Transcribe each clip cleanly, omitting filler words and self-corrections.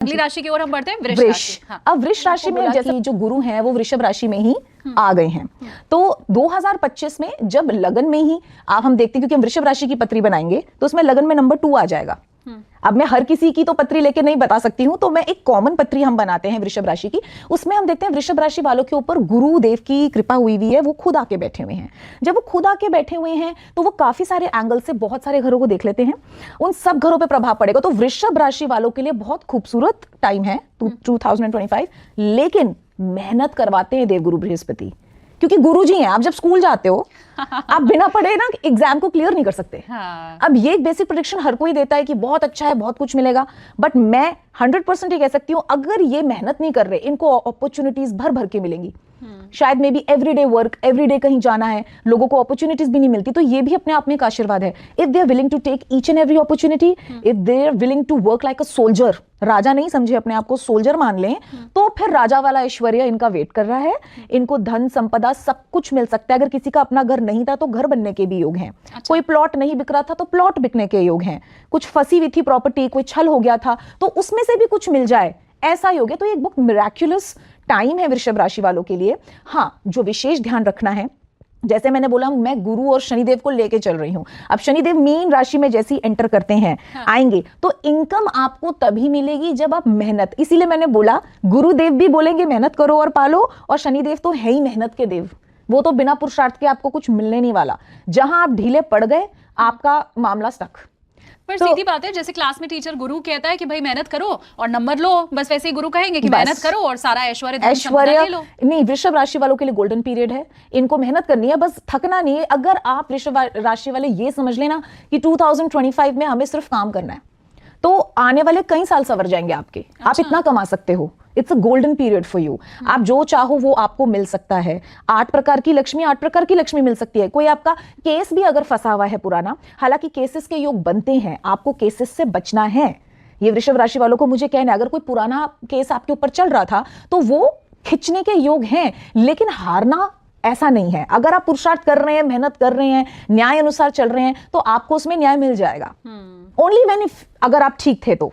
अगली राशि की ओर हम बढ़ते हैं, वृष वृष। राशि। हाँ। अब वृष राशि में जैसे जो गुरु हैं वो वृषभ राशि में ही आ गए हैं, तो 2025 में जब लगन में ही आप हम देखते हैं, क्योंकि हम वृषभ राशि की पत्री बनाएंगे तो उसमें लगन में नंबर 2 आ जाएगा। अब मैं हर किसी की तो पत्री लेके नहीं बता सकती हूं, तो मैं एक कॉमन पत्री हम बनाते हैं वृषभ राशि की। उसमें हम देखते हैं वृषभ राशि वालों के ऊपर गुरुदेव की कृपा हुई हुई है, वो खुद आके बैठे हुए हैं। जब वो खुद आके बैठे हुए हैं तो वो काफी सारे एंगल से बहुत सारे घरों को देख लेते हैं, उन सब घरों पे प्रभाव पड़ेगा। तो वृषभ राशि वालों के लिए बहुत खूबसूरत टाइम है 2025, लेकिन मेहनत करवाते हैं देवगुरु बृहस्पति, क्योंकि गुरु जी हैं। आप जब स्कूल जाते हो आप बिना पढ़े ना एग्जाम को क्लियर नहीं कर सकते। हाँ। अब ये एक बेसिक प्रेडिक्शन हर कोई देता है कि बहुत अच्छा है, बहुत कुछ मिलेगा, बट मैं 100% ये कह सकती हूँ अगर ये मेहनत नहीं कर रहे, इनको अपॉर्चुनिटीज भर भर के मिलेंगी। शायद may be everyday work, everyday कहीं जाना है, लोगों को अपॉर्चुनिटीज भी नहीं मिलती, तो ये भी अपने आप में एक आशीर्वाद है। If they are willing to take each and every opportunity, if they are willing to work like a soldier, राजा नहीं समझे अपने आप को, सोल्जर मान लें, तो फिर राजा वाला ऐश्वर्य इनका वेट कर रहा है। इनको धन संपदा सब कुछ मिल सकता है। अगर किसी का अपना घर नहीं था तो घर बनने के भी योग हैं। अच्छा। कोई प्लॉट नहीं बिक रहा था तो प्लॉट बिकने के योग हैं। कुछ फंसी हुई थी प्रॉपर्टी, कोई छल हो गया था तो उसमें से भी कुछ मिल जाए, ऐसा योग है। तो ये एक बहुत मिराक्युलस टाइम है वृषभ राशि वालों के लिए। हाँ, जो विशेष ध्यान रखना है, जैसे मैंने बोला मैं गुरु और शनिदेव को लेके चल रही हूं। अब शनिदेव मीन राशि में जैसे ही एंटर करते हैं, आएंगे, तो इनकम आपको तभी मिलेगी जब आप मेहनत, इसीलिए मैंने बोला गुरुदेव भी बोलेंगे मेहनत करो और पालो, और शनिदेव तो है ही मेहनत के देव, वो तो बिना पुरुषार्थ के आपको कुछ मिलने नहीं वाला। जहां आप ढीले पड़ गए आपका मामला स्टक। पर सीधी बात है, जैसे क्लास में टीचर गुरु कहता है कि भाई मेहनत करो और नंबर लो, बस वैसे ही गुरु कहेंगे कि मेहनत करो और सारा ऐश्वर्य ले लो। नहीं, वृषभ राशि वालों के लिए गोल्डन पीरियड है, इनको मेहनत करनी है, बस थकना नहीं है। अगर आप वृषभ राशि वाले ये समझ लेना कि 2025 में हमें सिर्फ काम करना है, तो आने वाले कई साल सवर जाएंगे आपके। अच्छा। आप इतना कमा सकते हो, it's a golden period for you. आप जो चाहो वो आपको मिल सकता है। 8 प्रकार की लक्ष्मी मिल सकती है। कोई आपका केस भी अगर फंसा हुआ है पुराना, हालांकि केसेस के योग बनते हैं, आपको केसेस से बचना है। ये वृषभ राशि वालों को मुझे कहना है, अगर कोई पुराना केस आपके ऊपर चल रहा था तो वो खिंचने के योग हैं, लेकिन हारना ऐसा नहीं है। अगर आप पुरुषार्थ कर रहे हैं, मेहनत कर रहे हैं, न्याय अनुसार चल रहे हैं, तो आपको उसमें न्याय मिल जाएगा। ओनली व्हेन इफ अगर आप ठीक थे तो।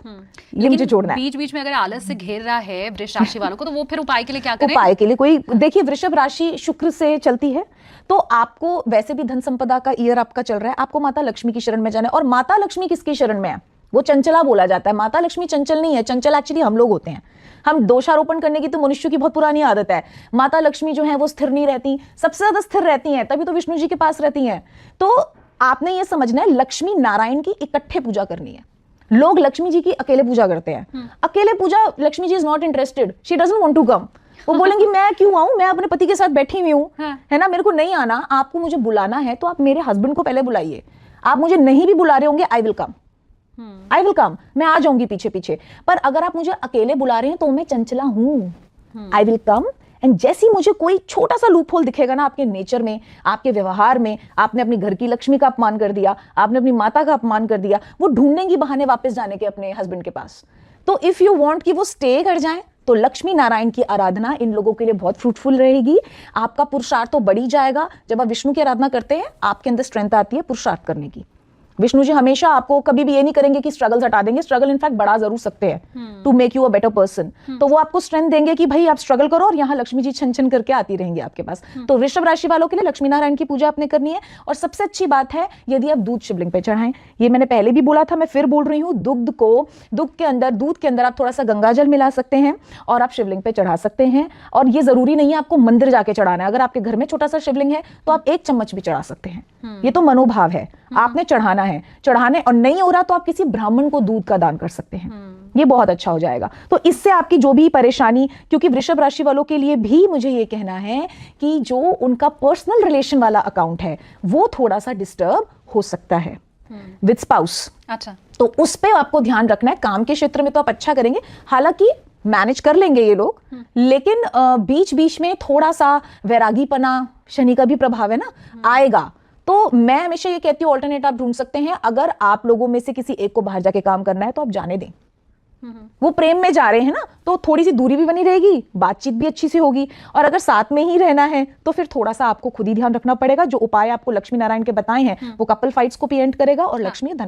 ये मुझे जोड़ना है। बीच बीच में अगर आलस से घेर रहा है वृष राशि वालों को, तो वो फिर उपाय के लिए क्या करें? उपाय के लिए कोई, देखिए वृषभ राशि शुक्र से चलती है, तो आपको वैसे भी धन संपदा का ईयर आपका चल रहा है, आपको माता लक्ष्मी की शरण में जाना है। और माता लक्ष्मी किसकी शरण में है? वो चंचला बोला जाता है। माता लक्ष्मी चंचल नहीं है, चंचल एक्चुअली हम लोग होते हैं। हम दोषारोपण करने की तो मनुष्य की बहुत पुरानी आदत है। माता लक्ष्मी जो है वो स्थिर नहीं रहती, सबसे ज्यादा स्थिर रहती हैं, तभी तो विष्णु जी के पास रहती हैं। तो आपने ये समझना है, लक्ष्मी नारायण की इकट्ठे पूजा करनी है। लोग लक्ष्मी जी की अकेले पूजा करते हैं। अकेले पूजा, Lakshmi ji is not interested, she doesn't want to come. वो बोलेंगी मैं क्यों आऊं, मैं अपने पति के साथ बैठी हुई हूं, है ना, मेरे को नहीं आना। आपको मुझे बुलाना है तो आप मेरे हस्बैंड को पहले बुलाइए। आप मुझे नहीं भी बुला रहे होंगे, आई विल कम, मैं आ जाऊंगी पीछे पीछे। पर अगर आप मुझे अकेले बुला रहे हैं तो मैं चंचला हूं, आई विल कम। एंड जैसी मुझे कोई छोटा सा लूप होल दिखेगा ना आपके नेचर में, आपके व्यवहार में, आपने अपनी घर की लक्ष्मी का अपमान कर दिया, आपने अपनी माता का अपमान कर दिया, वो ढूंढेंगी बहाने वापस जाने के अपने हस्बैंड के पास। तो इफ यू वांट कि वो स्टे कर जाए, तो लक्ष्मी नारायण की आराधना इन लोगों के लिए बहुत फ्रूटफुल रहेगी। आपका पुरुषार्थ तो बढ़ ही जाएगा। जब आप विष्णु की आराधना करते हैं, आपके अंदर स्ट्रेंथ आती है पुरुषार्थ करने की। विष्णु जी हमेशा आपको कभी भी ये नहीं करेंगे कि स्ट्रगल्स हटा देंगे, स्ट्रगल इनफैक्ट बढ़ा जरूर सकते हैं to make you a better person. तो वो आपको स्ट्रेंथ देंगे कि भाई आप स्ट्रगल करो, और यहाँ लक्ष्मी जी छन छन करके आती रहेंगी आपके पास। तो वृषभ राशि वालों के लिए लक्ष्मी नारायण की पूजा आपने करनी है। और सबसे अच्छी बात है, यदि आप दूध शिवलिंग पे चढ़ाएं, ये मैंने पहले भी बोला था, मैं फिर बोल रही हूँ, दूध के अंदर आप थोड़ा सा गंगा जल मिला सकते हैं और आप शिवलिंग पे चढ़ा सकते हैं। और ये जरूरी नहीं है आपको मंदिर जाके चढ़ाना है। अगर आपके घर में छोटा सा शिवलिंग है तो आप 1 चम्मच भी चढ़ा सकते हैं। ये तो मनोभाव है, आपने चढ़ाना है। चढ़ाने और नहीं हो रहा तो आप किसी ब्राह्मण को दूध का दान कर सकते हैं, ये बहुत अच्छा हो जाएगा। तो इससे आपकी जो भी परेशानी, क्योंकि वृषभ राशि वालों के लिए भी मुझे ये कहना है कि जो उनका पर्सनल रिलेशन वाला अकाउंट है वो थोड़ा सा डिस्टर्ब हो सकता है विद स्पाउस। अच्छा, तो उस पे आपको ध्यान रखना है। काम के क्षेत्र में तो आप अच्छा करेंगे, हालांकि मैनेज कर लेंगे ये लोग, लेकिन बीच बीच में थोड़ा सा वैरागीपना, शनि का भी प्रभाव है ना, आएगा। तो मैं हमेशा ये कहती हूँ, ऑल्टरनेट आप ढूंढ सकते हैं। अगर आप लोगों में से किसी एक को बाहर जाके काम करना है तो आप जाने दें। वो प्रेम में जा रहे हैं ना, तो थोड़ी सी दूरी भी बनी रहेगी, बातचीत भी अच्छी सी होगी। और अगर साथ में ही रहना है तो फिर थोड़ा सा आपको खुद ही ध्यान रखना पड़ेगा। जो उपाय आपको लक्ष्मी नारायण के बताए हैं वो कपल फाइट्स को भी एंड करेगा और लक्ष्मी धन